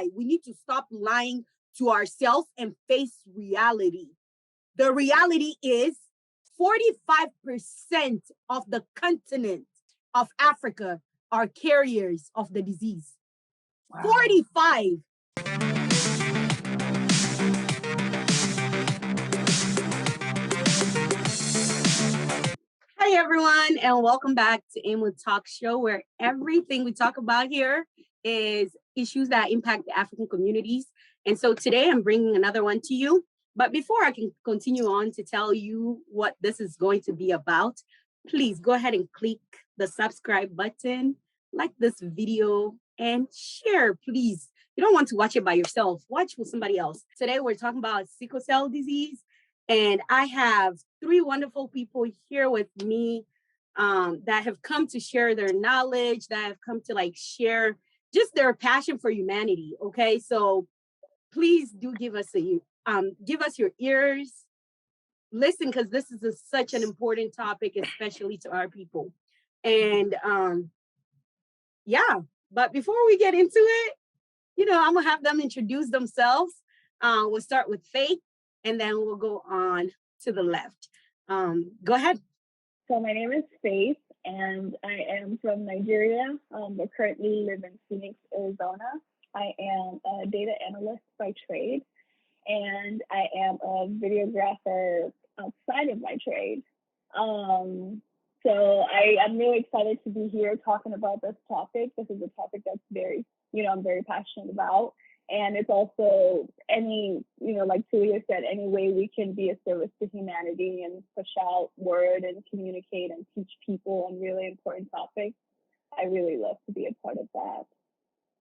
lie. We need to stop lying to ourselves and face reality. The reality is 45% of the continent of Africa are carriers of the disease. Wow. 45. Hi, everyone, and welcome back to Aimwood Talk Show, where everything we talk about here is issues that impact the African communities. And so today I'm bringing another one to you. But before I can continue on to tell you what this is going to be about, please go ahead and click the subscribe button, like this video, and share, please. You don't want to watch it by yourself. Watch with somebody else. Today we're talking about sickle cell disease. And I have three wonderful people here with me that have come to share their knowledge, that have come to share just their passion for humanity. Okay, so please do give us your ears, listen, because this is such an important topic, especially to our people. And but before we get into it, I'm gonna have them introduce themselves. We'll start with Faith, and then we'll go on to the left. Go ahead. So my name is Faith, and I am from Nigeria, but currently live in Phoenix, Arizona. I am a data analyst by trade, and I am a videographer outside of my trade. So I'm really excited to be here talking about this topic. This is a topic that's I'm very passionate about. And it's also like Tulia said, any way we can be a service to humanity and push out word and communicate and teach people on really important topics. I really love to be a part of that.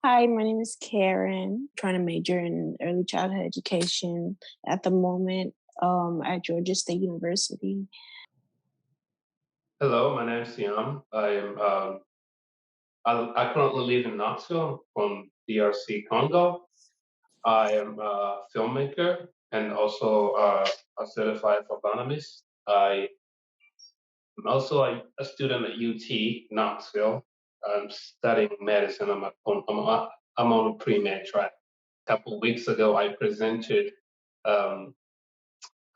Hi, my name is Karen. I'm trying to major in early childhood education at the moment at Georgia State University. Hello, my name is Siam. I currently live in Knoxville from DRC, Congo. I am a filmmaker and also a certified phlebotomist. I'm also a student at UT Knoxville. I'm studying medicine. I'm on a pre-med track. A couple of weeks ago, I presented an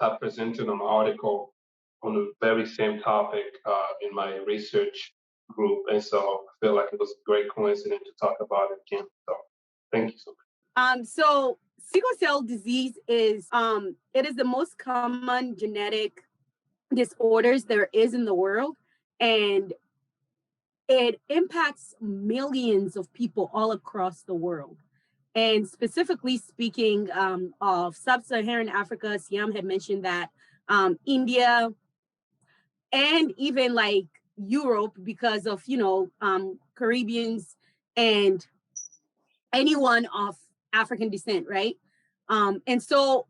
article on the very same topic in my research group, and so I feel like it was a great coincidence to talk about it again. So thank you so much. So sickle cell disease is it is the most common genetic disorders there is in the world, and it impacts millions of people all across the world. And specifically speaking of sub-Saharan Africa, Siam had mentioned that India and even Europe, because of Caribbeans and anyone of African descent, right? And so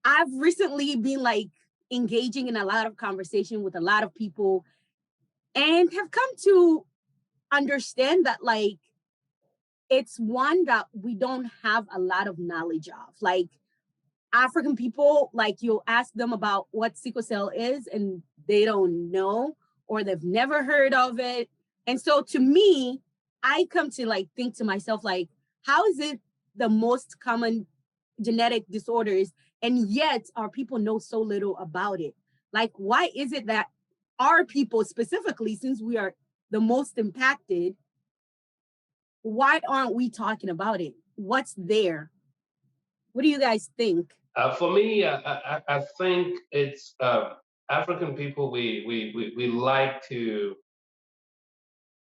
I've recently been engaging in a lot of conversation with a lot of people and have come to understand that it's one that we don't have a lot of knowledge of. African people, you'll ask them about what sickle cell is and they don't know, or they've never heard of it. And so to me, I come to think to myself, how is it the most common genetic disorders, and yet our people know so little about it? Why is it that our people specifically, since we are the most impacted, why aren't we talking about it? What's there? What do you guys think? For me, I think it's African people. We like to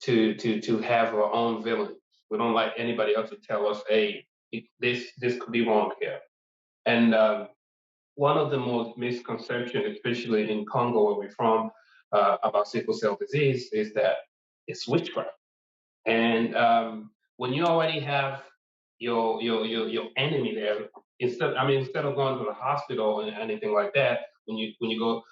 have our own villains. We don't like anybody else to tell us, hey, this could be wrong here. And one of the most misconceptions, especially in Congo, where we're from, about sickle cell disease is that it's witchcraft. And when you already have your enemy there, instead of going to the hospital and anything like that, when you go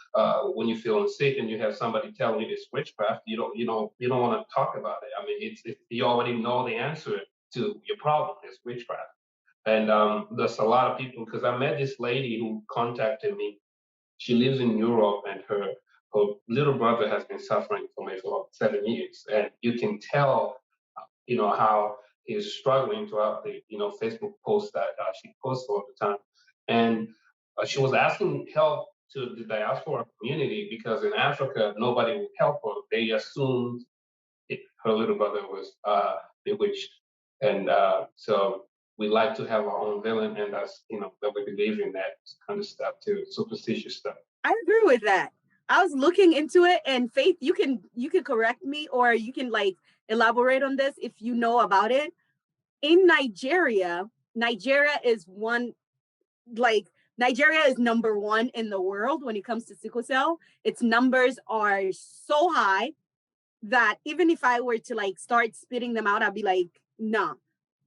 when you're feeling sick and you have somebody telling you it's witchcraft, you don't want to talk about it. I mean, it's you already know the answer to your problem is witchcraft. And there's a lot of people, because I met this lady who contacted me. She lives in Europe, and her little brother has been suffering from it for 7 years, and you can tell how is struggling throughout the Facebook posts that she posts all the time, and she was asking help to the diaspora community because in Africa nobody would help her. They assumed her little brother was bewitched, and so we like to have our own villain, and that's that we believe in that kind of stuff too, superstitious stuff. I agree with that. I was looking into it, and Faith, you can correct me, or you can like elaborate on this if you know about it. In Nigeria is one, like, Nigeria is number one in the world when it comes to sickle cell. Its numbers are so high that even if I were to like start spitting them out, I'd be like, nah.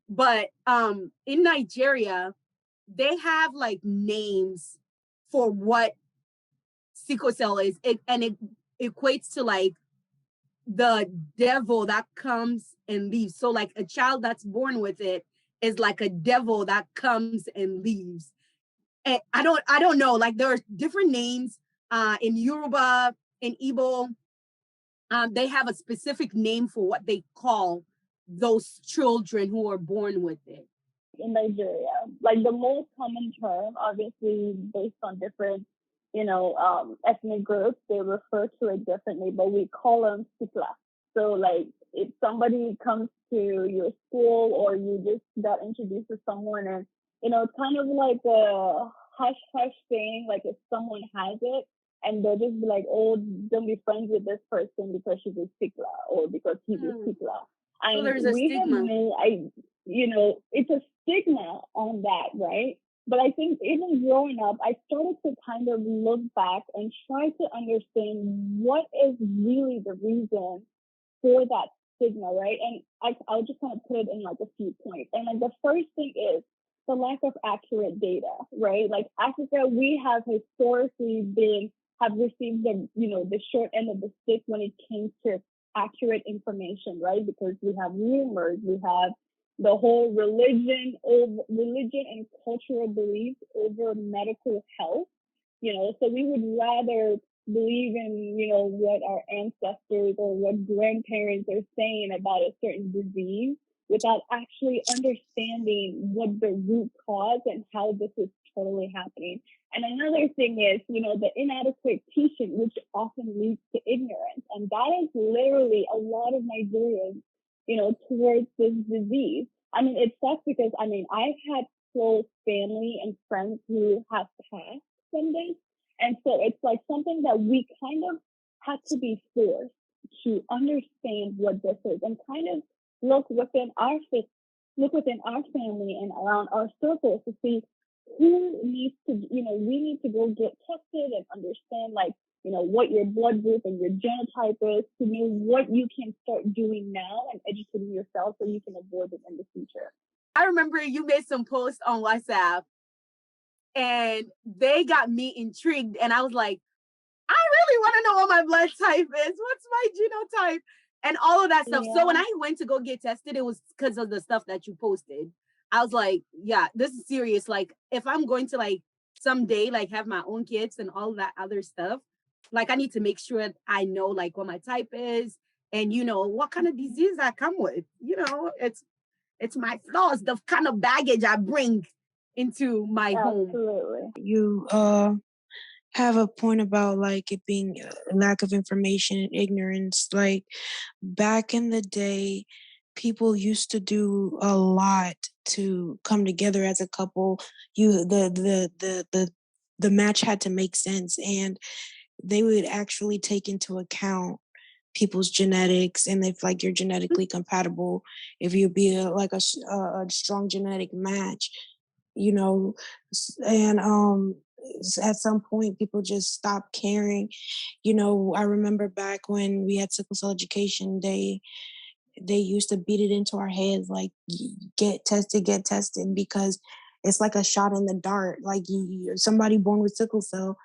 But in Nigeria, they have like names for what sickle cell is, and it equates to like the devil that comes and leaves. So like a child that's born with it is like a devil that comes and leaves. And I don't know, like there are different names in Yoruba, in Igbo. They have a specific name for what they call those children who are born with it. In Nigeria, like the most common term, obviously based on different, ethnic groups, they refer to it differently, but we call them sikla. So like if somebody comes to your school or you just got introduced to someone and, it's kind of like a hush hush thing, like if someone has it and they'll just be like, oh, don't be friends with this person because she's a sikla or because he's a sikla. So And there's a stigma. It's a stigma on that, right? But I think even growing up, I started to kind of look back and try to understand what is really the reason for that stigma, right? And I'll just kind of put it in like a few points. And like the first thing is the lack of accurate data, right? Like Africa, we have historically have received the short end of the stick when it came to accurate information, right? Because we have rumors, we have the whole religion and cultural beliefs over medical health, so we would rather believe in, what our ancestors or what grandparents are saying about a certain disease without actually understanding what the root cause and how this is totally happening. And another thing is, the inadequate teaching, which often leads to ignorance. And that is literally a lot of Nigerians, towards this disease. I mean, it sucks because, I've had close family and friends who have passed from this. And so it's like something that we kind of had to be forced to understand what this is and kind of look within our family and around our circles to see who needs to, we need to go get tested and understand, like, what your blood group and your genotype is to know what you can start doing now and educating yourself so you can avoid it in the future. I remember you made some posts on WhatsApp and they got me intrigued. And I was like, I really want to know what my blood type is. What's my genotype? And all of that stuff. Yeah. So when I went to go get tested, it was because of the stuff that you posted. I was like, yeah, this is serious. Like, if I'm going to like someday like have my own kids and all that other stuff, like I need to make sure I know like what my type is and what kind of disease I come with. It's my flaws, the kind of baggage I bring into my home. Absolutely. You have a point about like it being a lack of information and ignorance. Like back in the day, people used to do a lot to come together as a couple. The match had to make sense, and they would actually take into account people's genetics, and if like you're genetically compatible, if you be a strong genetic match, and at some point people just stopped caring. I remember back when we had sickle cell education, they used to beat it into our heads like get tested, because it's like a shot in the dark. Like somebody born with sickle cell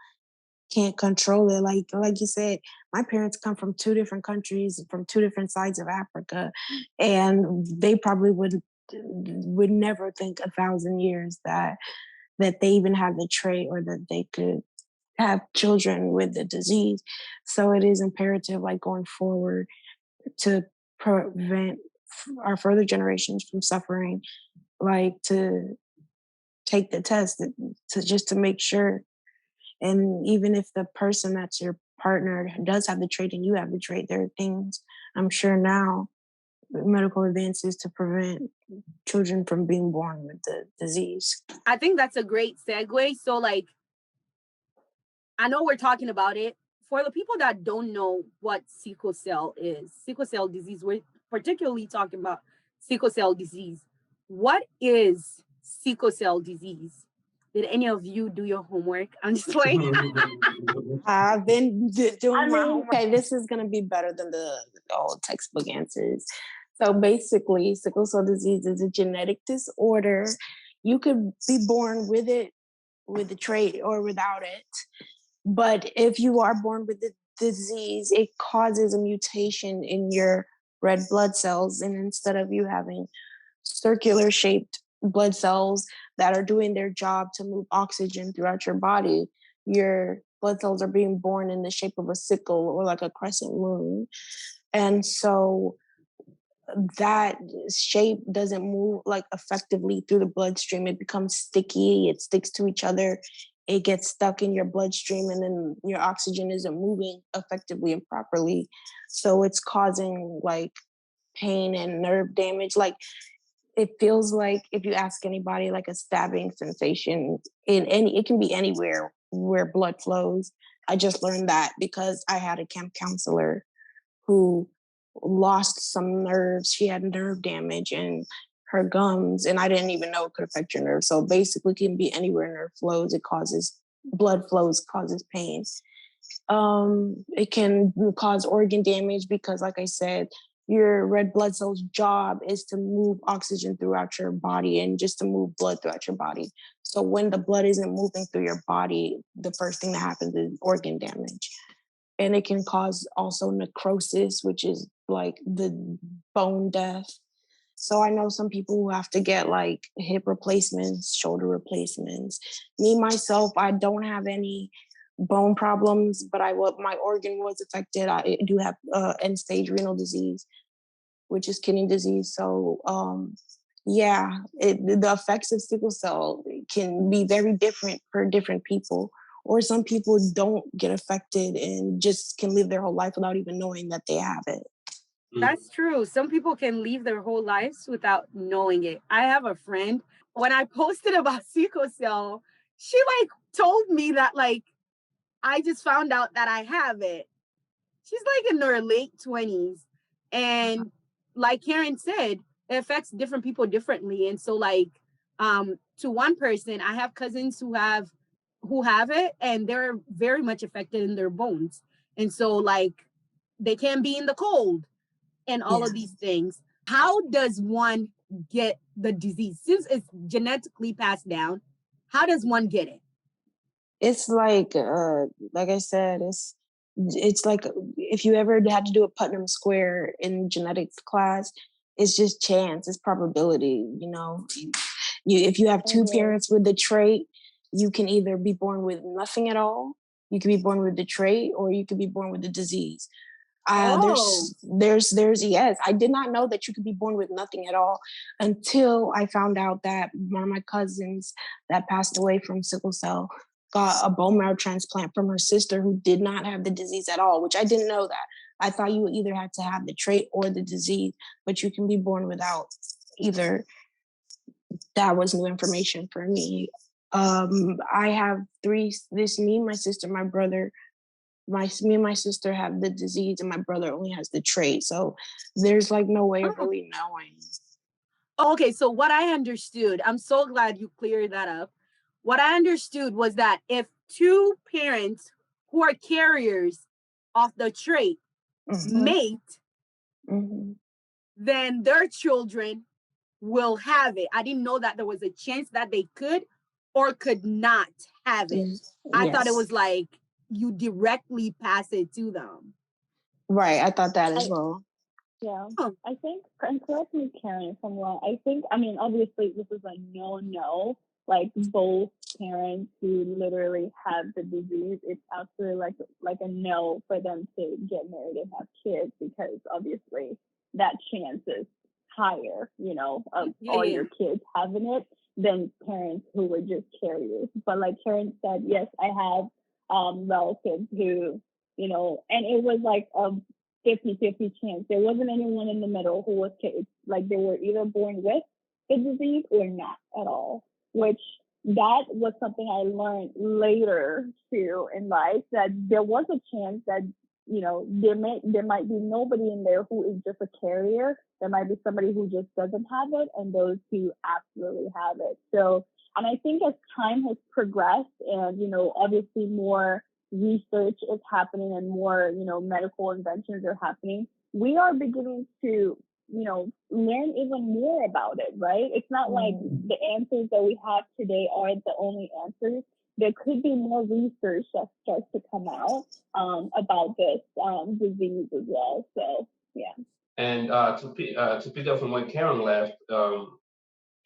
can't control it. Like you said, my parents come from 2 different countries, from 2 different sides of Africa, and they probably would never think 1,000 years that they even have the trait or that they could have children with the disease. So it is imperative, like going forward, to prevent our further generations from suffering, like to take the test to just to make sure. And even if the person that's your partner does have the trait and you have the trait, there are things I'm sure now medical advances to prevent children from being born with the disease. I think that's a great segue. So, like, I know we're talking about it. For the people that don't know what sickle cell is, sickle cell disease, we're particularly talking about sickle cell disease. What is sickle cell disease? Did any of you do your homework? I'm just playing. I've been doing my homework. Okay, this is going to be better than the old textbook answers. So basically, sickle cell disease is a genetic disorder. You could be born with it, with the trait, or without it. But if you are born with the disease, it causes a mutation in your red blood cells. And instead of you having circular shaped blood cells that are doing their job to move oxygen throughout your body, your blood cells are being born in the shape of a sickle or like a crescent moon. And so that shape doesn't move like effectively through the bloodstream. It becomes sticky, it sticks to each other, it gets stuck in your bloodstream, and then your oxygen isn't moving effectively and properly. So it's causing like pain and nerve damage. Like it feels like if you ask anybody, like a stabbing sensation in any, it can be anywhere where blood flows. I just learned that because I had a camp counselor who lost some nerves. She had nerve damage in her gums, and I didn't even know it could affect your nerves. So basically, it can be anywhere nerve flows. It causes blood flows, causes pain. It can cause organ damage because, like I said, your red blood cells' job is to move oxygen throughout your body and just to move blood throughout your body. So when the blood isn't moving through your body, the first thing that happens is organ damage. And it can cause also necrosis, which is like the bone death. So I know some people who have to get like hip replacements, shoulder replacements. Me, myself, I don't have any bone problems, but my organ was affected. I do have end stage renal disease, which is kidney disease. So yeah, the effects of sickle cell can be very different for different people. Or some people don't get affected and just can live their whole life without even knowing that they have it. That's true. Some people can live their whole lives without knowing it. I have a friend, when I posted about sickle cell, she like told me that like I just found out that I have it. She's like in her late 20s. And like Karen said, it affects different people differently. And so like to one person, I have cousins who have it and they're very much affected in their bones. And so like they can be in the cold and all of these things. How does one get the disease? Since it's genetically passed down, how does one get it? It's like I said, it's like if you ever had to do a Putnam Square in genetics class, it's just chance, it's probability. You know, if you have two parents with the trait, you can either be born with nothing at all, you can be born with the trait, or you could be born with the disease. There's yes. I did not know that you could be born with nothing at all until I found out that one of my cousins that passed away from sickle cell got a bone marrow transplant from her sister who did not have the disease at all, which I didn't know that. I thought you either had to have the trait or the disease, but you can be born without either. That was new information for me. I have me, my sister, my brother. Me and my sister have the disease and my brother only has the trait. So there's like no way of really knowing. Okay, so what I understood, I'm so glad you cleared that up. What I understood was that if two parents who are carriers of the trait mate, then their children will have it. I didn't know that there was a chance that they could or could not have it. I thought it was like you directly pass it to them. Right, I thought that as well. Yeah, I think, and correct me, Karen, if I'm wrong. I think, I mean, obviously, this is a no. Like both parents who literally have the disease, it's absolutely like a no for them to get married and have kids because obviously that chance is higher, of Yeah, all yeah. your kids having it than parents who were just carriers. But like Karen said, yes, I have relatives who, and it was like a 50-50 chance. There wasn't anyone in the middle who was like they were either born with the disease or not at all, which that was something I learned later too in life, that there was a chance that there might be nobody in there who is just a carrier. There might be somebody who just doesn't have it, and those who absolutely have it. So, and I think as time has progressed, and obviously more research is happening and more medical inventions are happening, we are beginning to learn even more about it, right? It's not like the answers that we have today are the only answers. There could be more research that starts to come out about this disease as well. So, yeah. And to pick up from when Karen left,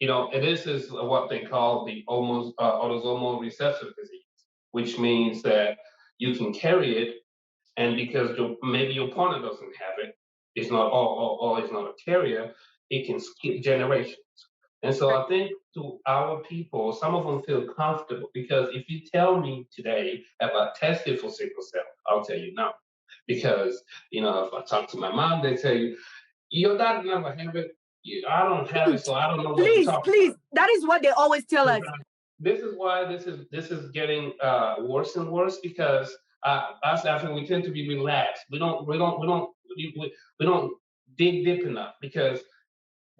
it is what they call the almost autosomal recessive disease, which means that you can carry it, and because maybe your partner doesn't have it, it's not or it's not a carrier, it can skip generations. And so I think to our people, some of them feel comfortable because if you tell me today if I tested for sickle cell, I'll tell you no. Because, if I talk to my mom, they tell you, your dad never have it. I don't have it, so I don't know what you're Please, talking please. That is what they always tell us. about. This is why this is getting worse and worse because us Africans we tend to be relaxed. We don't dig deep enough because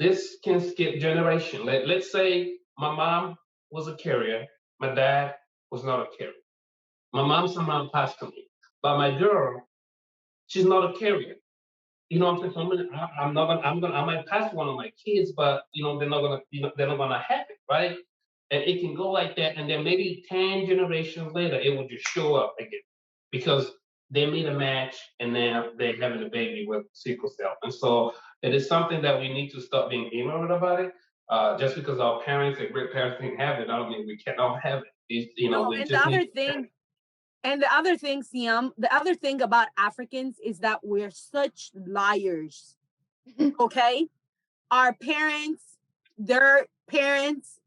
this can skip generation. Let's say my mom was a carrier, my dad was not a carrier. My mom somehow passed to me, but my girl, she's not a carrier. You know what I'm saying? So I'm not gonna, I might pass one of my kids, but they're not gonna have it, right? And it can go like that, and then maybe 10 generations later, it will just show up again because they made a match and now they're having a baby with sickle cell. And so it is something that we need to stop being ignorant about it. Just because our parents and great parents didn't have it, I don't mean we cannot have it. No, We and just need to. the other thing, Siam, the other thing about Africans is that we're such liars. Okay? Our parents, their parents,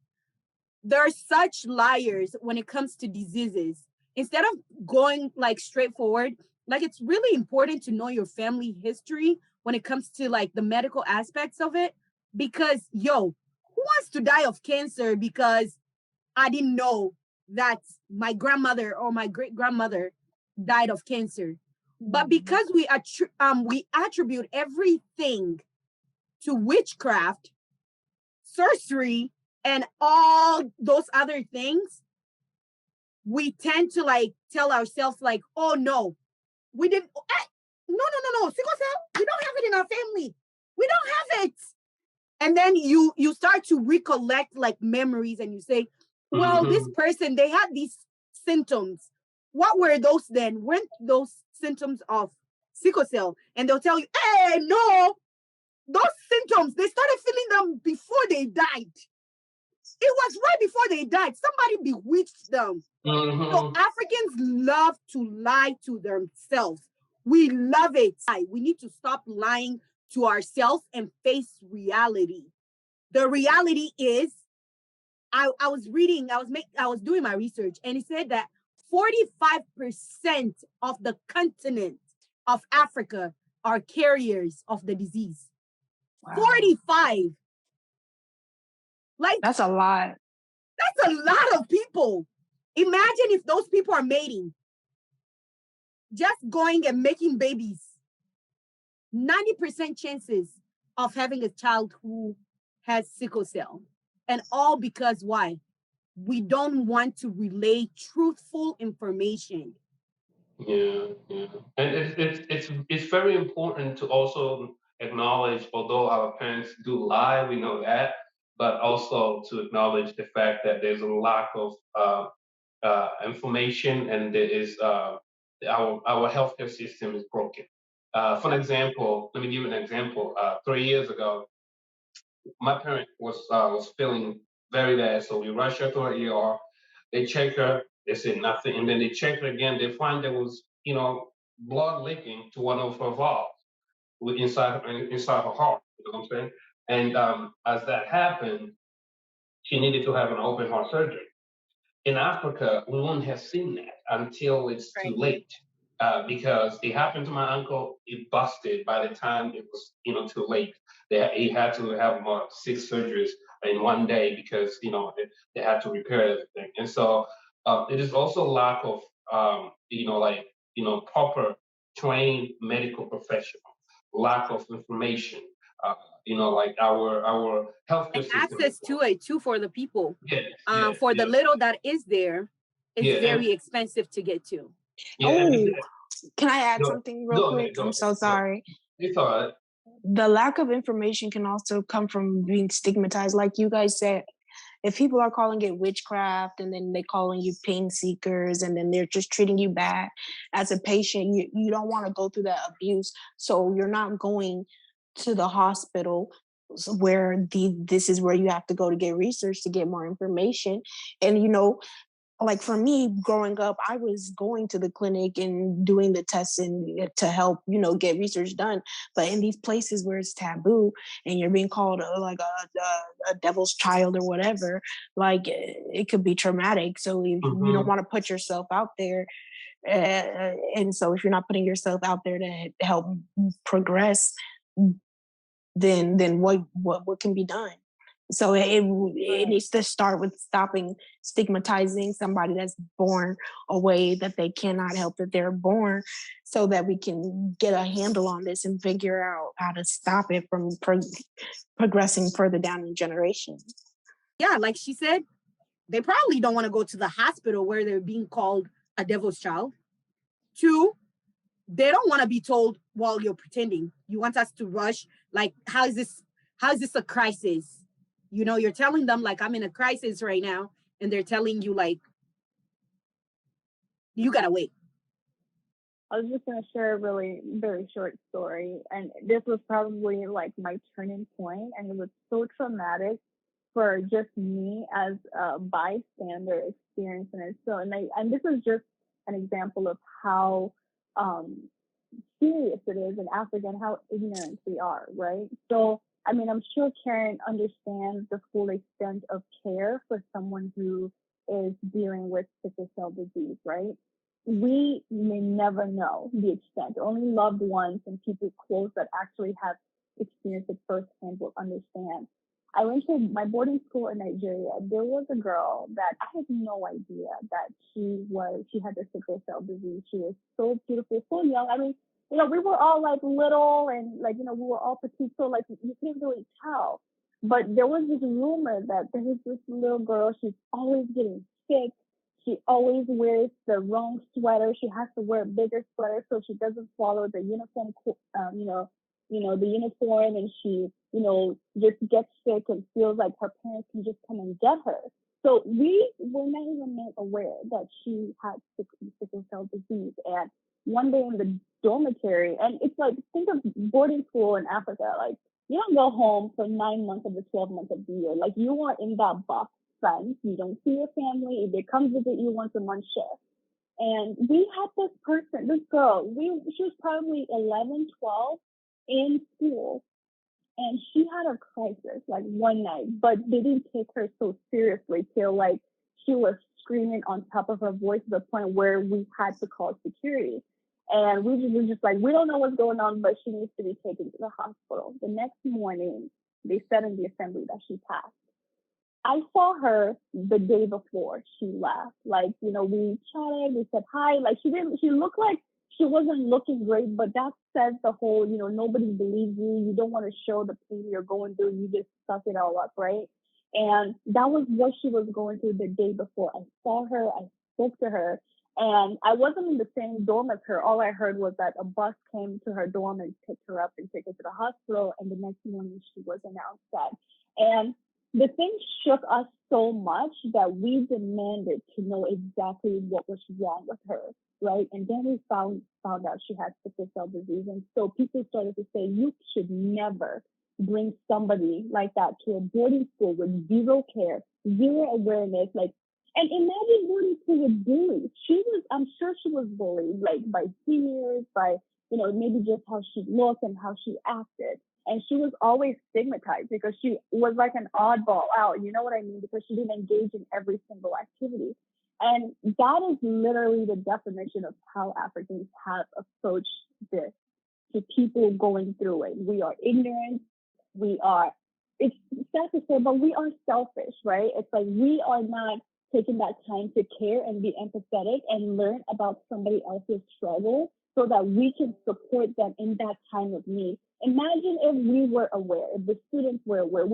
they're such liars when it comes to diseases. Instead of going like straightforward, like it's really important to know your family history when it comes to like the medical aspects of it. Because who wants to die of cancer because I didn't know that my grandmother or my great grandmother died of cancer? But because we attribute everything to witchcraft, sorcery, and all those other things, we tend to like tell ourselves like, oh no, we didn't. No. Sickle cell, we don't have it in our family. We don't have it. And then you start to recollect like memories, and you say, well, this person, they had these symptoms. What were those then? Weren't those symptoms of sickle cell? And they'll tell you, hey, no, those symptoms, they started feeling them before they died. It was right before they died. Somebody bewitched them. So Africans love to lie to themselves. We love it. We need to stop lying to ourselves and face reality. The reality is, I was doing my research, and it said that 45% of the continent of Africa are carriers of the disease. Wow. 45. Like that's a lot. That's a lot of people. Imagine if those people are mating, just going and making babies. 90% chances of having a child who has sickle cell. And all because why? We don't want to relay truthful information. Yeah. And it's very important to also acknowledge, although our parents do lie, we know that, but also to acknowledge the fact that there's a lack of information, and there is our healthcare system is broken. For example, let me give you an example. 3 years ago, my parent was feeling very bad, so we rushed her to her ER. They checked her, they said nothing, and then they checked her again. They find there was blood leaking to one of her valves inside her heart. You know what I'm saying? And as that happened, she needed to have an open heart surgery. In Africa, we wouldn't have seen that until it's too Right. late. Because it happened to my uncle, it busted by the time it was, too late. He had to have 6 surgeries in one day because, they had to repair everything. And so it is also lack of, proper trained medical professional, lack of information. Uh, like our healthcare And system. access to it too for the people. Yes, yes, For the yes, little that is there, it's yeah, and very expensive to get to. yeah, and Oh, can I add go, something real go quick? ahead, go I'm ahead. so Go. sorry. It's all right. The lack of information can also come from being stigmatized. Like you guys said, if people are calling it witchcraft and then they calling you pain seekers and then they're just treating you bad as a patient, you don't want to go through that abuse. So you're not going to the hospital where this is where you have to go to get research to get more information. And like for me growing up, I was going to the clinic and doing the tests and to help, get research done. But in these places where it's taboo and you're being called like a devil's child or whatever, like it could be traumatic. So if you don't Mm-hmm. want to put yourself out there, and so if you're not putting yourself out there to help progress, then what can be done? So it needs to start with stopping stigmatizing somebody that's born a way that they cannot help that they're born, so that we can get a handle on this and figure out how to stop it from progressing further down in generations. Yeah, like she said, they probably don't want to go to the hospital where they're being called a devil's child. Two, they don't want to be told, well, you're pretending. You want us to rush. Like, how is this a crisis? You're telling them like I'm in a crisis right now, and they're telling you like you gotta wait. I was just going to share a really very short story. And this was probably like my turning point, and it was so traumatic for just me as a bystander experiencing it. So, and this is just an example of how um, serious it is in Africa and how ignorant we are, right? So, I mean, I'm sure Karen understands the full extent of care for someone who is dealing with sickle cell disease, right? We may never know the extent. Only loved ones and people close that actually have experienced it firsthand will understand. I went to my boarding school in Nigeria. There was a girl that I had no idea that she had the sickle cell disease. She was so beautiful, so young. I mean, we were all like little and like, we were all petite, so like you couldn't really tell. But there was this rumor that there was this little girl, she's always getting sick. She always wears the wrong sweater. She has to wear a bigger sweater so she doesn't follow the uniform, the uniform, and she, just gets sick and feels like her parents can just come and get her. So we were not even made aware that she had sickle cell disease. And one day in the dormitory, and it's like, think of boarding school in Africa. Like, you don't go home for 9 months of the 12 months of the year. Like, you are in that box, friends. You don't see your family. If they come visit you once a month, shift. And we had this girl, she was probably 11, 12 in school. And she had a crisis like one night, but they didn't take her so seriously till like she was screaming on top of her voice to the point where we had to call security. And we were just like, we don't know what's going on, but she needs to be taken to the hospital. The next morning, they said in the assembly that she passed. I saw her the day before she left. Like, we chatted, we said hi. Like, she looked like she wasn't looking great, but that says the whole, nobody believes you. You don't want to show the pain you're going through. You just suck it all up, right? And that was what she was going through the day before. I saw her, I spoke to her, and I wasn't in the same dorm as her. All I heard was that a bus came to her dorm and picked her up and took her to the hospital. And the next morning she was announced dead. And the thing shook us so much that we demanded to know exactly what was wrong with her, right? And then we found out she had sickle cell disease. And so people started to say, you should never bring somebody like that to a boarding school with zero care, zero awareness. Like, and imagine boarding school with bullies. I'm sure she was bullied, like by seniors, by, maybe just how she looked and how she acted. And she was always stigmatized because she was like an oddball out. You know what I mean? Because she didn't engage in every single activity. And that is literally the definition of how Africans have approached this to people going through it. We are ignorant. We are, it's sad to say, but we are selfish, right? It's like we are not taking that time to care and be empathetic and learn about somebody else's struggle so that we can support them in that time of need. Imagine if we were aware, if the students were aware,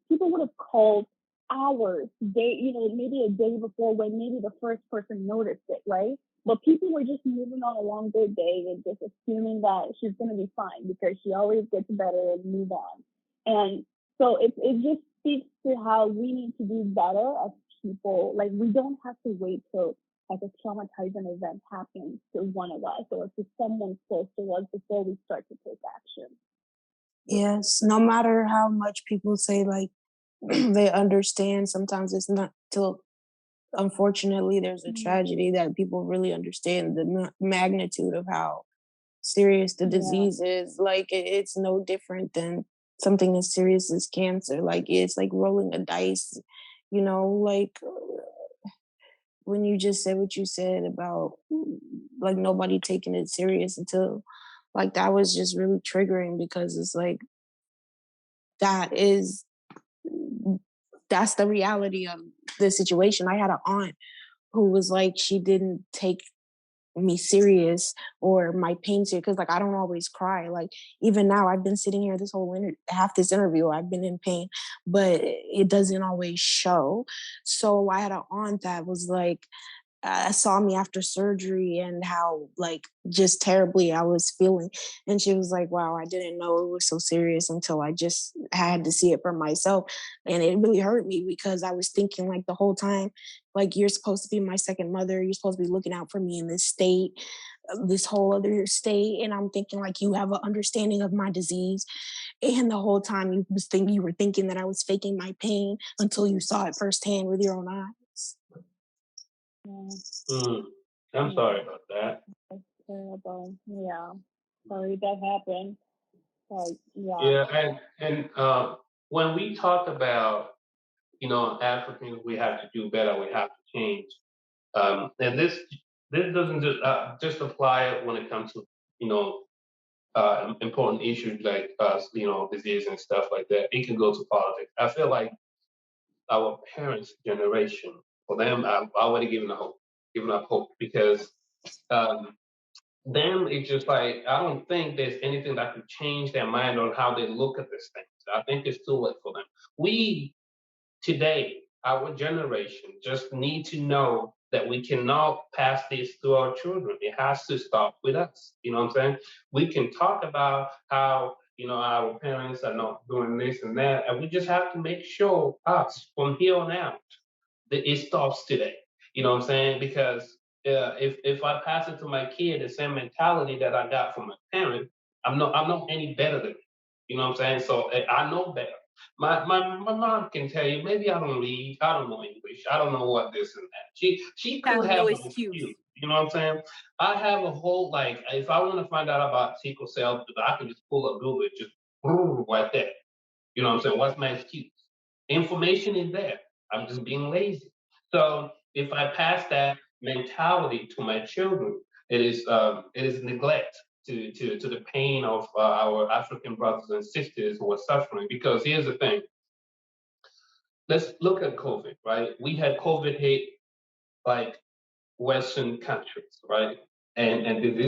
people would have called hours, maybe a day before when maybe the first person noticed it, right? But people were just moving on along their day and just assuming that she's going to be fine because she always gets better and move on. And so it just speaks to how we need to do better as people. Like, we don't have to wait till like a traumatizing event happens to one of us or to someone close to us before we start to take action. Yes, no matter how much people say like they understand, sometimes it's not till unfortunately there's a tragedy that people really understand the magnitude of how serious the disease is. Like it's no different than something as serious as cancer. Like it's like rolling a dice, like when you just said what you said about like nobody taking it serious until like that was just really triggering because it's like that is that's the reality of the situation. I had an aunt who was like she didn't take me serious or my pain serious because like I don't always cry. Like even now I've been sitting here this whole half this interview I've been in pain, but it doesn't always show. So I had an aunt that was like saw me after surgery and how like just terribly I was feeling. And she was like, wow, I didn't know it was so serious until I just had to see it for myself. And it really hurt me because I was thinking like the whole time, like you're supposed to be my second mother. You're supposed to be looking out for me in this state, this whole other state. And I'm thinking like you have an understanding of my disease. And the whole time you were thinking that I was faking my pain until you saw it firsthand with your own eyes. I'm sorry about that. That's terrible. Yeah. Sorry that happened. Like, Yeah, and when we talk about Africans, we have to do better. We have to change. And this doesn't just apply when it comes to you know important issues like disease and stuff like that. It can go to politics. I feel like our parents' generation, for them, I've already given up hope because um, them, it's just like I don't think there's anything that could change their mind on how they look at this thing. I think it's too late for them. We today, our generation, just need to know that we cannot pass this to our children. It has to stop with us. You know what I'm saying? We can talk about how our parents are not doing this and that, and we just have to make sure us from here on out that it stops today. You know what I'm saying? Because if I pass it to my kid the same mentality that I got from my parent, I'm not any better than them. You know what I'm saying? So I know better. My mom can tell you maybe I don't read, I don't know English, I don't know what this and that. She could Have no have an excuse. excuse. You know what I'm saying? I have a whole like if I want to find out about sickle cell, I can just pull up Google, just right there. You know what I'm saying? What's my excuse? Information is there. I'm just being lazy. So if I pass that mentality to my children, it is neglect to the pain of our African brothers and sisters who are suffering. Because here's the thing. Let's look at COVID, right? We had COVID hit like Western countries, right? And I mean,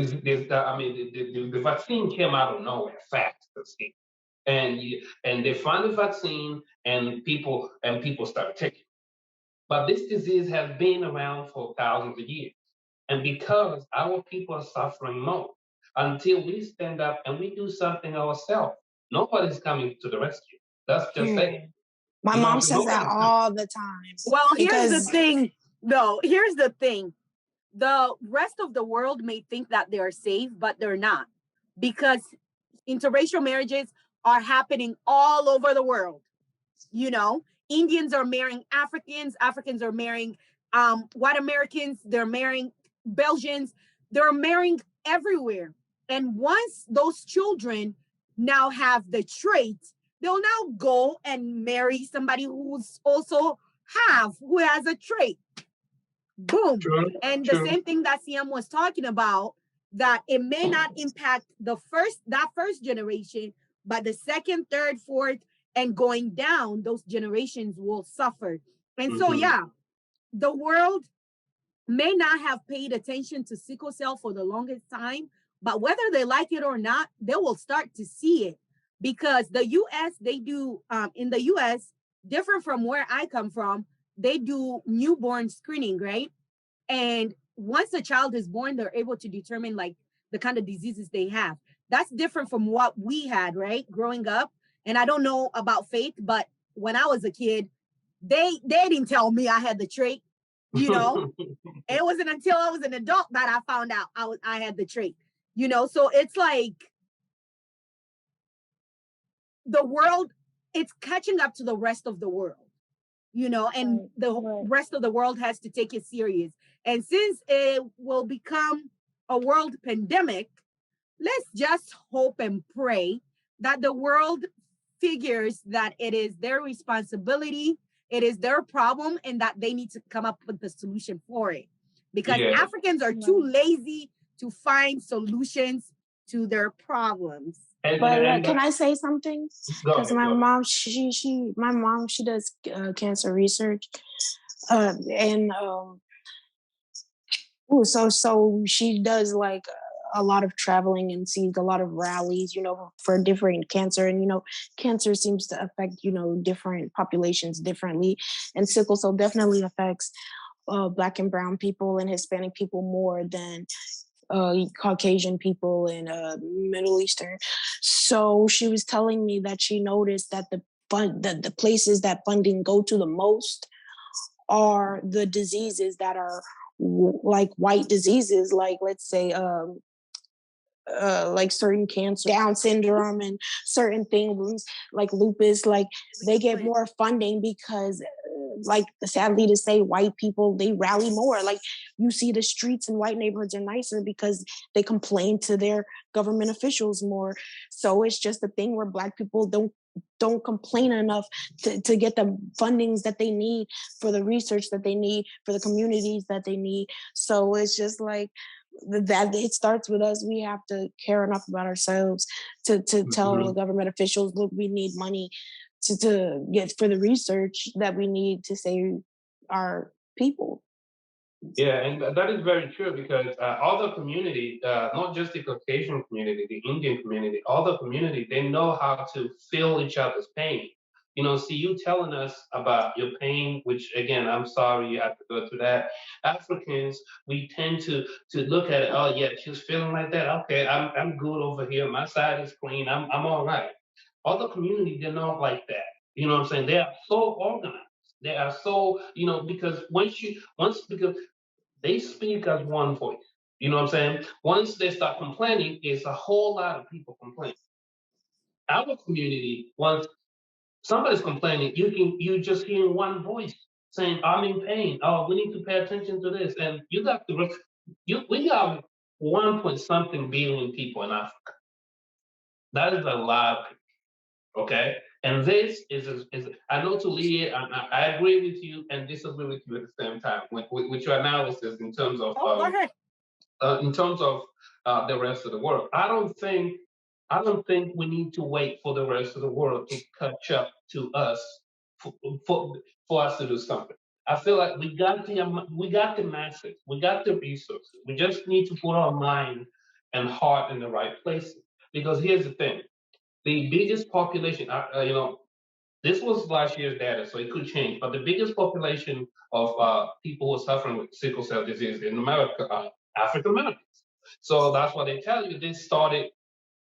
the vaccine came out of nowhere, fast. And they find the vaccine, and people start taking. But this disease has been around for thousands of years, and because our people are suffering more, until we stand up and we do something ourselves, nobody's coming to the rescue. That's just Period. it. My You know what mom I'm saying? says that Nobody's coming. all the time. Well, here's the Because thing, though. Here's the thing. The rest of the world may think that they're safe, but they're not, because interracial marriages are happening all over the world. You know, Indians are marrying Africans, Africans are marrying white Americans, they're marrying Belgians, they're marrying everywhere. And once those children now have the trait, they'll now go and marry somebody who's also who has a trait. Boom. True, And the true. same thing that Siam was talking about, that it may not impact that first generation, but the second, third, fourth, and going down, those generations will suffer. And so, yeah, the world may not have paid attention to sickle cell for the longest time, but whether they like it or not, they will start to see it, because the US, they do, in the US, different from where I come from, they do newborn screening, right? And once a child is born, they're able to determine like the kind of diseases they have. That's different from what we had, right? Growing up. And I don't know about Faith, but when I was a kid, they didn't tell me I had the trait, you know. It wasn't until I was an adult that I found out I had the trait, you know. So it's like the world, it's catching up to the rest of the world, you know, and the rest of the world has to take it serious. And since it will become a world pandemic, let's just hope and pray that the world figures that it is their responsibility, it is their problem, and that they need to come up with the solution for it. Because Africans are too lazy to find solutions to their problems. But can I say something? Because my mom, she does cancer research, so she does like a lot of traveling and sees a lot of rallies, you know, for different cancer. And, you know, cancer seems to affect, you know, different populations differently. And sickle cell definitely affects Black and brown people and Hispanic people more than Caucasian people and Middle Eastern. So she was telling me that she noticed that the places that funding go to the most are the diseases that are like white diseases, like let's say like certain cancer, Down syndrome, and certain things like lupus, like they get more funding because like sadly to say, white people, they rally more. Like you see the streets in white neighborhoods are nicer because they complain to their government officials more. So it's just a thing where Black people don't complain enough to get the fundings that they need for the research that they need for the communities that they need. So it's just like that it starts with us. We have to care enough about ourselves to tell the government officials, look, we need money to get for the research that we need to save our people. Yeah, and that is very true because all the community, not just the Caucasian community, the Indian community, all the community, they know how to feel each other's pain. You know, see you telling us about your pain, which again, I'm sorry you have to go through that. Africans, we tend to look at it. Oh yeah, she's feeling like that. Okay, I'm good over here. My side is clean. I'm all right. Other community, they're not like that. You know what I'm saying? They are so organized. They are so, you know, because because they speak as one voice. You know what I'm saying? Once they start complaining, it's a whole lot of people complaining. Our community, once somebody's complaining, you just hear one voice saying, "I'm in pain. Oh, we need to pay attention to this." And you got to we got 1 point something billion people in Africa. That is a lot of people, okay? And this is I know to Leah, I agree with you and disagree with you at the same time with your analysis in terms of go ahead. In terms of the rest of the world. I don't think we need to wait for the rest of the world to catch up to us for, for, for us to do something. I feel like we got the masses, we got the resources. We just need to put our mind and heart in the right places. Because here's the thing: the biggest population, you know, this was last year's data, so it could change. But the biggest population of people who are suffering with sickle cell disease in America are African Americans. So that's why they tell you this started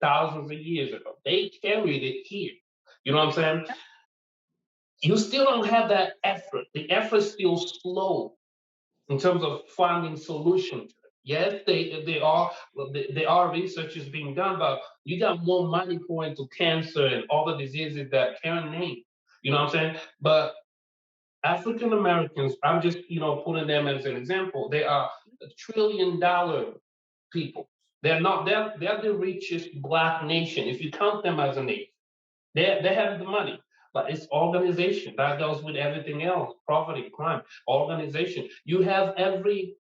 thousands of years ago. They carried it here. You know what I'm saying? You still don't have that effort. The effort's still slow in terms of finding solutions. Yes, there are researches being done, but you got more money pouring into cancer and all the diseases that Karen named. You know what I'm saying? But African Americans, I'm just putting them as an example. They are $1 trillion people. They're not. They're the richest Black nation. If you count them as a nation, they have the money. But it's organization that goes with everything else: poverty, crime, organization. You have every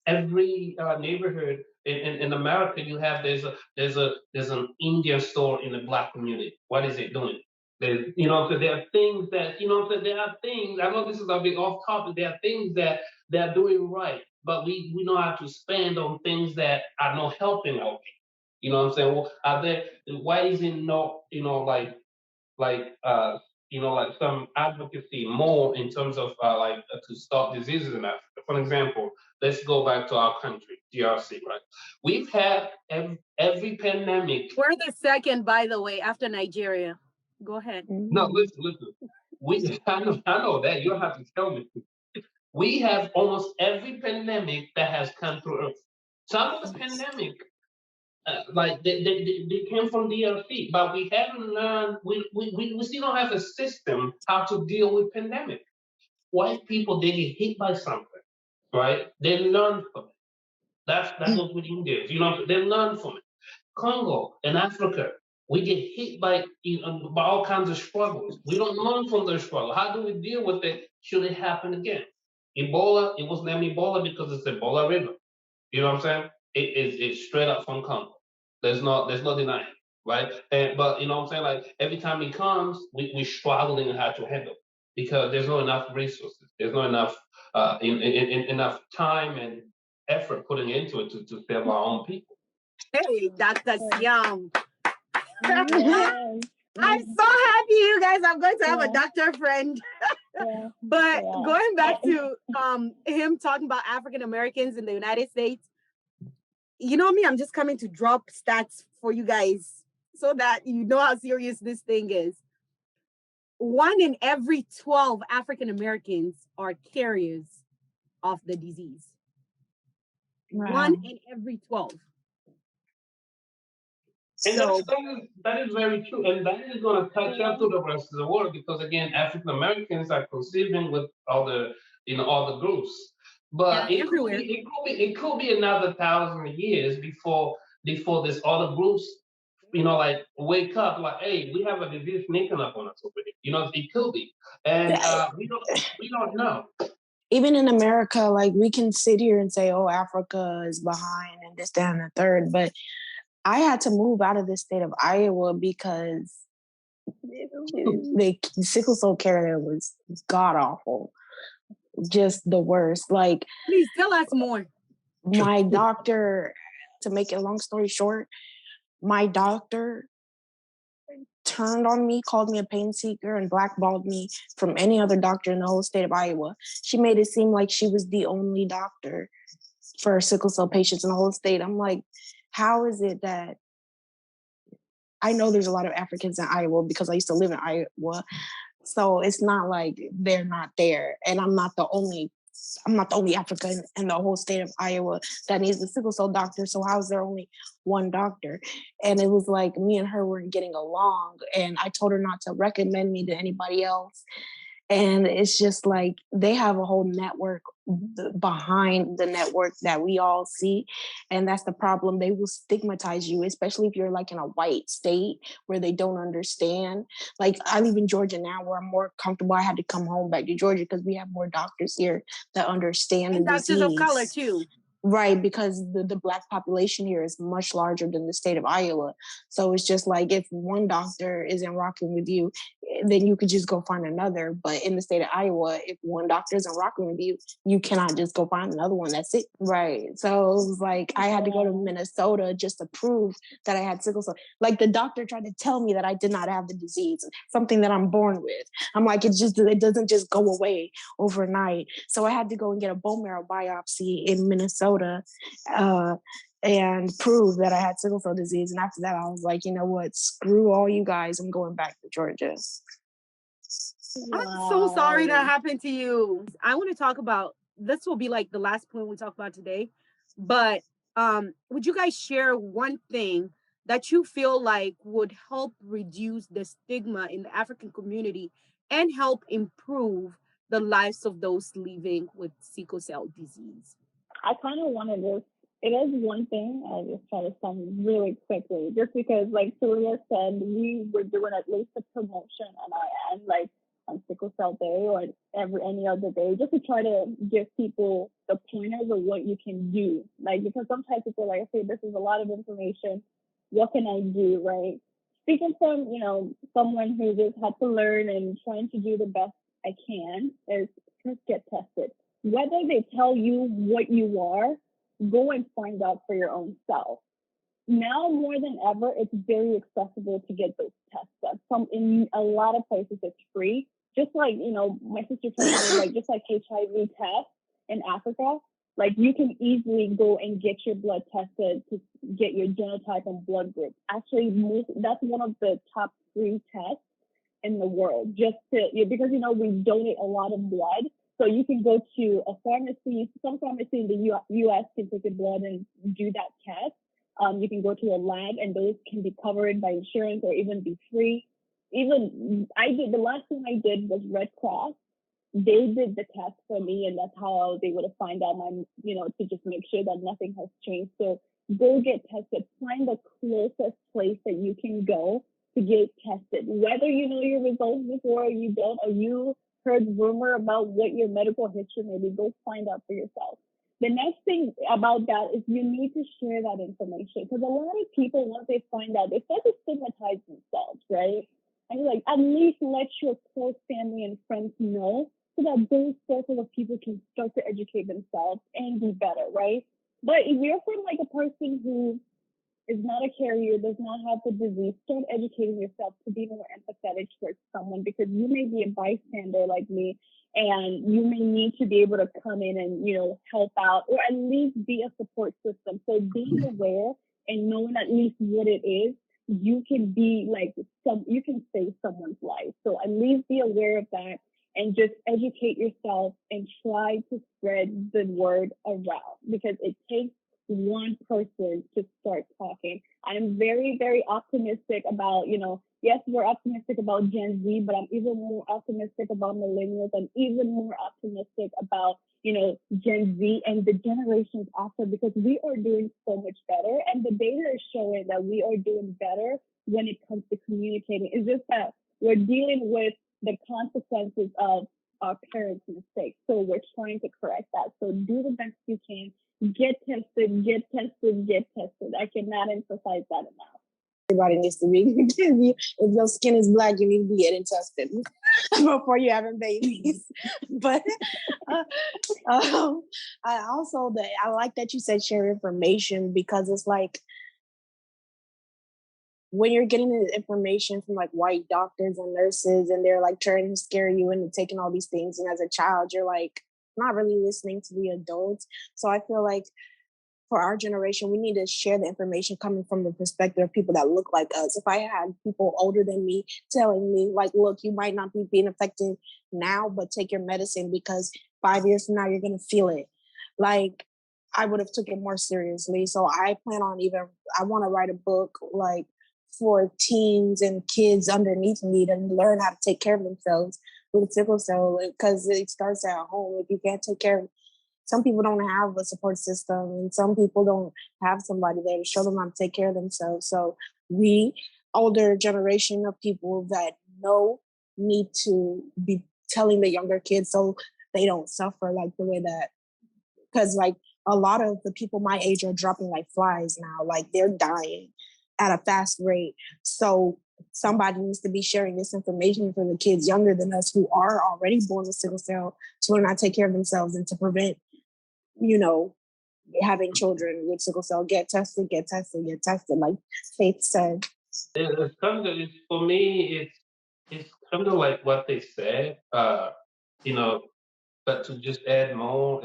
neighborhood in America. You have there's an Indian store in the Black community. What is it doing? There's, so there are things that, so there are things. I know this is a bit off topic. There are things that they're doing right, but we know how to spend on things that are not helping our people. You know what I'm saying? Well, are there? Why is it not? Like like some advocacy more in terms of to stop diseases in Africa. For example, let's go back to our country, DRC, right? We've had every pandemic. We're the second, by the way, after Nigeria. Go ahead. No, listen. I know that. You don't have to tell me. We have almost every pandemic that has come through Earth. Some of the pandemic they came from DRC, but we haven't learned. We still don't have a system how to deal with pandemic. White people, they get hit by something, right? They learn from it. That goes with Indians. They learn from it. Congo and Africa, we get hit by all kinds of struggles. We don't learn from their struggle. How do we deal with it should it happen again? Ebola, it was named Ebola because it's Ebola River. You know what I'm saying? It's straight up from Congo. There's no denying, right? But you know what I'm saying? Like every time it comes, we struggling how to handle because there's not enough resources. There's not enough enough time and effort putting into it to save our own people. Hey, Dr. Siam. Yes. I'm so happy, you guys. I'm going to have a doctor friend. But going back to him talking about African Americans in the United States, you know me, I'm just coming to drop stats for you guys so that you know how serious this thing is. 1 in every 12 African Americans are carriers of the disease. Wow. 1 in every 12. And that is very true. And that is going to catch up to the rest of the world because, again, African Americans are conceiving with all the groups. But it could be another 1,000 years before this other groups, wake up like, hey, we have a disease sneaking up on us over here. It could be. And we don't know. Even in America, like we can sit here and say, oh, Africa is behind and this, that, and the third. But I had to move out of the state of Iowa because the sickle cell care was god awful, just the worst. Like, please tell us more. My doctor, to make it a long story short, my doctor turned on me, called me a pain seeker, and blackballed me from any other doctor in the whole state of Iowa. She made it seem like she was the only doctor for sickle cell patients in the whole state. I'm like, how is it that I know there's a lot of Africans in Iowa because I used to live in Iowa. So it's not like they're not there. And I'm not the only African in the whole state of Iowa that needs a sickle cell doctor. So how is there only one doctor? And it was like me and her weren't getting along. And I told her not to recommend me to anybody else. And it's just like they have a whole network behind the network that we all see. And that's the problem. They will stigmatize you, especially if you're like in a white state where they don't understand. Like I live in Georgia now where I'm more comfortable. I had to come home back to Georgia because we have more doctors here that understand and the doctors disease. of color too. Right, because the Black population here is much larger than the state of Iowa. So it's just like if one doctor isn't rocking with you, then you could just go find another. But in the state of Iowa, if one doctor isn't rocking with you, you cannot just go find another one. That's it. Right. So it was like I had to go to Minnesota just to prove that I had sickle cell. Like the doctor tried to tell me that I did not have the disease, something that I'm born with. I'm like, it doesn't just go away overnight. So I had to go and get a bone marrow biopsy in Minnesota and prove that I had sickle cell disease. And after that, I was like, you know what? Screw all you guys. I'm going back to Georgia. Wow. I'm so sorry that happened to you. I want to talk about, this will be like the last point we talk about today, but would you guys share one thing that you feel like would help reduce the stigma in the African community and help improve the lives of those living with sickle cell disease? I kind of want to just It is one thing. I'll just try to sum really quickly, just because, like Celia said, we were doing at least a promotion on our end, like on Sickle Cell Day or any other day, just to try to give people the pointers of what you can do. Like, because sometimes people are like, okay, this is a lot of information. What can I do, right? Speaking from, someone who just had to learn and trying to do the best I can, is just get tested. Whether they tell you what you are, go and find out for your own self. Now more than ever, it's very accessible to get those tests done. In a lot of places, it's free. Just like, my sister told me, like, just like HIV tests in Africa, like, you can easily go and get your blood tested to get your genotype and blood group. Actually, that's one of the top 3 tests in the world, because we donate a lot of blood. So you can go to a pharmacy. Some pharmacy in the U.S. can take your blood and do that test. You can go to a lab, and those can be covered by insurance or even be free. Even the last thing I did was Red Cross. They did the test for me, and that's how I was able to find out to just make sure that nothing has changed. So go get tested. Find the closest place that you can go to get tested. Whether you know your results before or you don't, or you heard rumor about what your medical history may be, go find out for yourself. The next thing about that is you need to share that information, because a lot of people, once they find out, they start to stigmatize themselves, right? And like, at least let your close family and friends know, so that those circle of people can start to educate themselves and be better, right? But if you're from like a person who is not a carrier, does not have the disease, start educating yourself to be more empathetic towards someone, because you may be a bystander like me, and you may need to be able to come in and, help out, or at least be a support system. So being aware and knowing at least what it is, you can be like you can save someone's life. So at least be aware of that and just educate yourself and try to spread the word around, because it takes one person to start talking. I'm very, very optimistic about, yes, we're optimistic about Gen Z, but I'm even more optimistic about millennials. I'm even more optimistic about, Gen Z and the generations after, because we are doing so much better. And the data is showing that we are doing better when it comes to communicating. It's just that we're dealing with the consequences of our parents' mistakes. So we're trying to correct that. So do the best you can. Get tested, get tested, get tested. I cannot emphasize that enough. Everybody needs to be. If your skin is black, you need to be getting tested before you having babies. But I like that you said share information, because it's like, when you're getting the information from like white doctors and nurses, and they're like trying to scare you into taking all these things, and as a child, you're like not really listening to the adults. So I feel like for our generation, we need to share the information coming from the perspective of people that look like us. If I had people older than me telling me, like, look, you might not be being affected now, but take your medicine, because 5 years from now, you're going to feel it. Like, I would have took it more seriously. So I I want to write a book like for teens and kids underneath me to learn how to take care of themselves with sickle cell, because it starts at home. If you can't take care of, some people don't have a support system, and some people don't have somebody there to show them how to take care of themselves. So we, older generation of people that know, need to be telling the younger kids so they don't suffer like the way that, because like a lot of the people my age are dropping like flies now, like they're dying at a fast rate. So somebody needs to be sharing this information for the kids younger than us who are already born with sickle cell, to learn how to take care of themselves and to prevent, having children with sickle cell. Get tested, get tested, get tested, like Faith said. For me, it's kind of like what they said, but to just add more,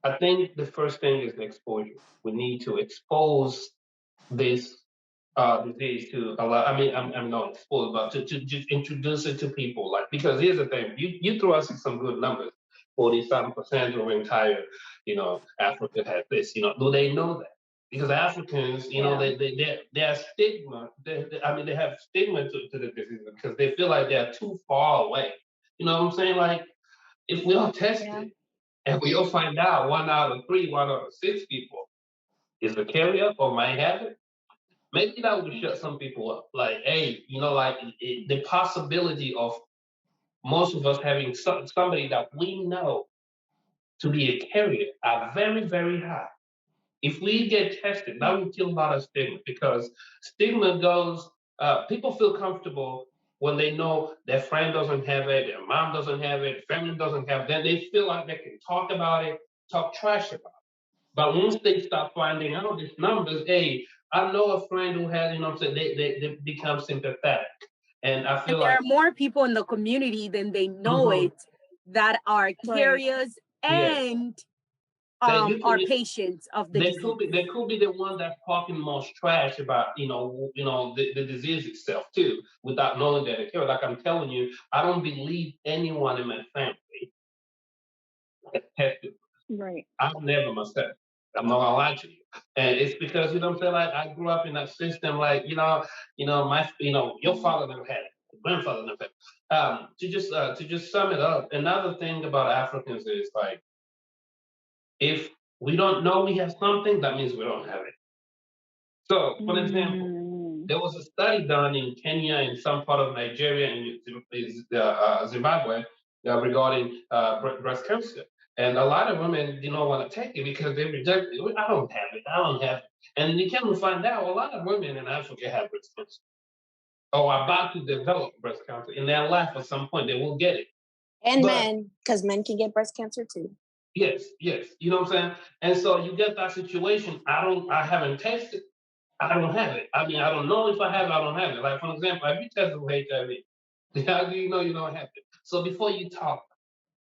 I think the first thing is exposure. We need to expose this disease to a lot. I mean, I'm not exposed, but to just introduce it to people. Like, because here's the thing, you throw us some good numbers, 47% of entire, Africa has this. Do they know that? Because Africans, they are stigma. They have stigma to the disease, because they feel like they're too far away. You know what I'm saying? Like, if we are tested, and we all find out 1 out of 3, 1 out of 6 people is a carrier or might have it, maybe that would shut some people up. Like, hey, like the possibility of most of us having somebody that we know to be a carrier are very, very high. If we get tested, that will kill a lot of stigma, because stigma goes, people feel comfortable when they know their friend doesn't have it, their mom doesn't have it, family doesn't have it, then they feel like they can talk about it, talk trash about it. But once they start finding out these numbers, hey, I know a friend who has, what I'm saying, they become sympathetic. And I And feel there like, are more people in the community than they know mhm, it that are Right. carriers yes, and that you can, are patients of the disease. they could be the one that's talking most trash about the disease itself too, without knowing that it kills. Like I'm telling you, I don't believe anyone in my family has tested. Right. I've never myself. I'm not gonna lie to you, and it's because what I'm saying. Like I grew up in that system. Like my your father never had it, your grandfather never had it. To just sum it up, another thing about Africans is like, if we don't know we have something, that means we don't have it. So, for example, Mm. there was a study done in Kenya and some part of Nigeria and Zimbabwe regarding breast cancer. And a lot of women do not want to take it because they reject it. I don't have it. I don't have it. And you can find out a lot of women in Africa have breast cancer or are about to develop breast cancer in their life at some point. They will get it. And But men, because men can get breast cancer too. yes, yes. You know what I'm saying? And so you get that situation. I haven't tested. I don't have it. I mean, I don't know if I have it, I don't have it. Like, for example, if you tested with HIV, how do you know you don't have it? So before you talk,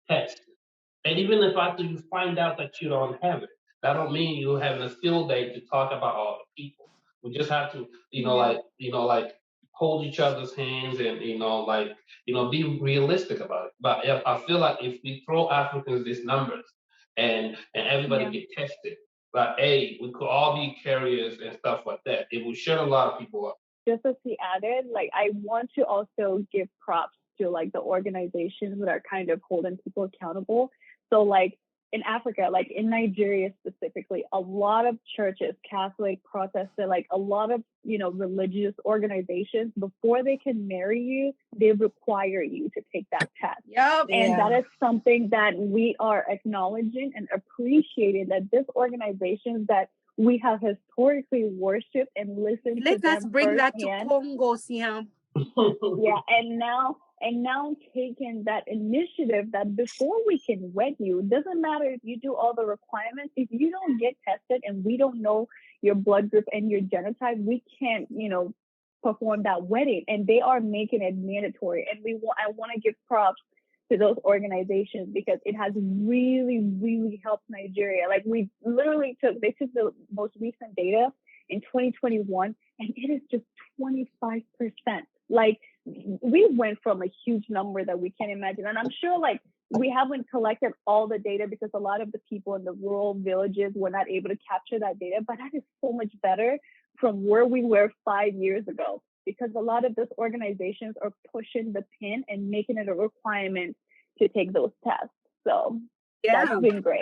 test. And even if after you find out that you don't have it, that don't mean you having a field day to talk about all the people. We just have to, Yeah. like hold each other's hands and be realistic about it. But if, I feel like if we throw Africans these numbers and everybody Yeah. get tested, but hey, we could all be carriers and stuff like that. It will shut a lot of people up. Just as he added, like I want to also give props to like the organizations that are kind of holding people accountable. So like in Africa, like in Nigeria specifically, a lot of churches, Catholic, Protestant, like a lot of religious organizations, before they can marry you, they require you to take that test. Yep. And that is something that we are acknowledging and appreciating, that this organizations that we have historically worshipped and listened to Let us them bring that to firsthand. Congo, Siam. Yeah, and now taking that initiative that before we can wed you, it doesn't matter if you do all the requirements, if you don't get tested and we don't know your blood group and your genotype, we can't, perform that wedding. And they are making it mandatory. And I want to give props to those organizations because it has really, really helped Nigeria. Like they took the most recent data in 2021 and it is just 25%. Like we went from a huge number that we can't imagine. And I'm sure like we haven't collected all the data because a lot of the people in the rural villages were not able to capture that data, but that is so much better from where we were 5 years ago, because a lot of those organizations are pushing the pin and making it a requirement to take those tests. So Yeah, that's been great.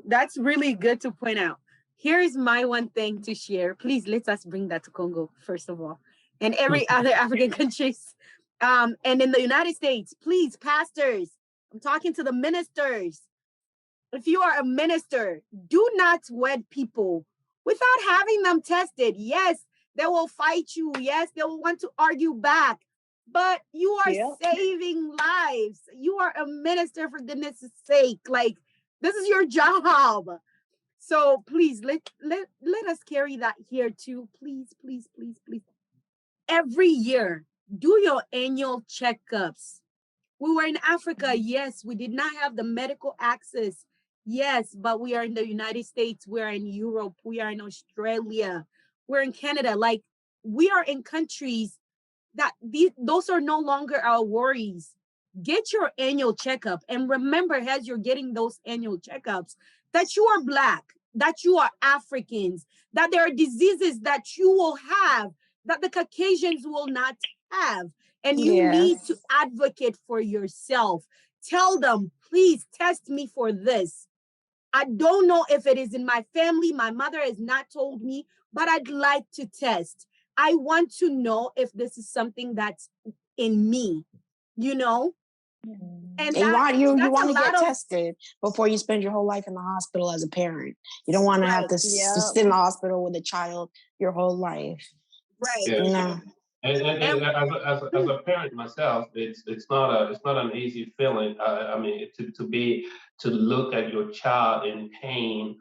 That's really good to point out. Here's my one thing to share. Please let us bring that to Congo, first of all, and every other African countries. And in the United States, please, pastors, I'm talking to the ministers. If you are a minister, do not wed people without having them tested. Yes, they will fight you. Yes, they will want to argue back. But you are saving lives. You are a minister, for goodness sake. Like, this is your job. So please let us carry that here too. Please, please, please, please. Every year, do your annual checkups. We were in Africa. Yes, we did not have the medical access. Yes, but we are in the United States. We are in Europe. We are in Australia. We're in Canada. Like, we are in countries that those are no longer our worries. Get your annual checkup. And remember, as you're getting those annual checkups, that you are Black, that you are Africans, that there are diseases that you will have, that the Caucasians will not have. And you need to advocate for yourself. tell them, please test me for this. I don't know if it is in my family. My mother has not told me, but I'd like to test. I want to know if this is something that's in me, you know? And you want that's a to get lot of tested before you spend your whole life in the hospital as a parent. You don't want to have to sit in the hospital with a child your whole life. Right. Yeah. No. And as a parent myself, it's not an easy feeling. I mean, to look at your child in pain,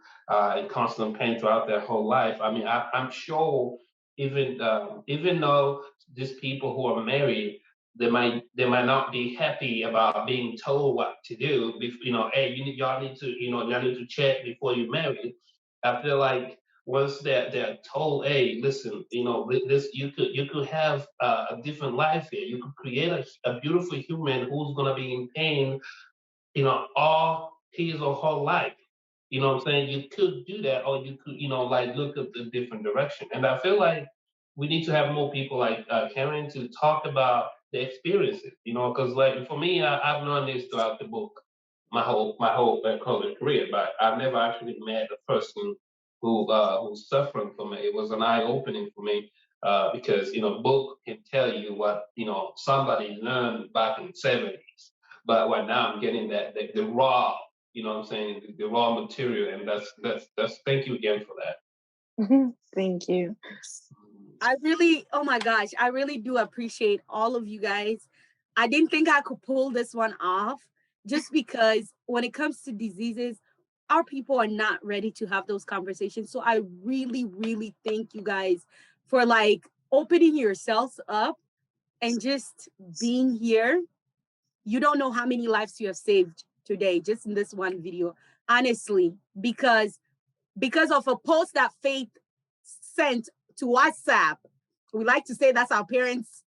in constant pain throughout their whole life. I mean, I'm sure even though these people who are married, they might not be happy about being told what to do. You know, hey, y'all need to check before you marry. I feel like once they're told, hey, listen, this you could have a different life here. You could create a beautiful human who's gonna be in pain, all his or her life. You know what I'm saying? You could do that, or you could, like look at the different direction. And I feel like we need to have more people like Karen to talk about the experiences. Because like for me, I've learned this throughout the book, my whole college career, but I've never actually met a person who's suffering from it. It was an eye opening for me. Because book can tell you what somebody learned back in the 70s, but right now I'm getting that the raw, what I'm saying, the raw material, and that's thank you again for that. Thank you. oh my gosh, I really do appreciate all of you guys. I didn't think I could pull this one off just because when it comes to diseases, our people are not ready to have those conversations. So I really, really thank you guys for like opening yourselves up and just being here. You don't know how many lives you have saved today just in this one video, honestly, because of a post that Faith sent to WhatsApp. We like to say that's our parents'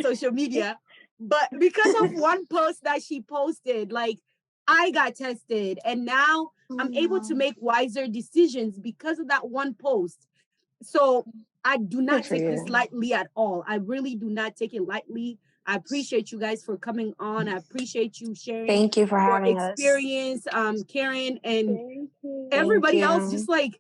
social media, but because of one post that she posted, like I got tested, and now I'm able to make wiser decisions because of that one post. So I do not take this lightly at all. I really do not take it lightly. I appreciate you guys for coming on. I appreciate you sharing. Thank you for having experience, Karen, and everybody else. Just like,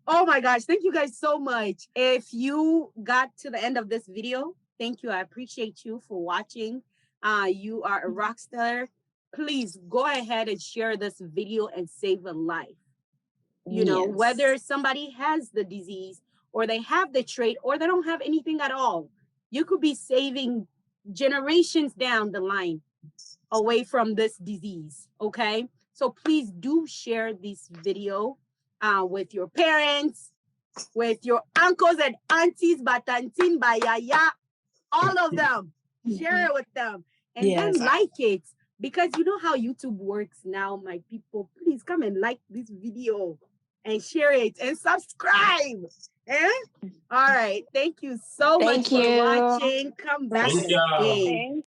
oh my gosh, thank you guys so much. If you got to the end of this video, thank you. I appreciate you for watching. You are a rock star. Please go ahead and share this video and save a life. Whether somebody has the disease or they have the trait or they don't have anything at all, you could be saving generations down the line away from this disease. Okay, so please do share this video with your parents, with your uncles and aunties, batantin, bayaya, all of them. Share it with them, and then like it, because you know how YouTube works now, my people. Please come and like this video and share it and subscribe. All right. Thank you so much for watching. Come back again.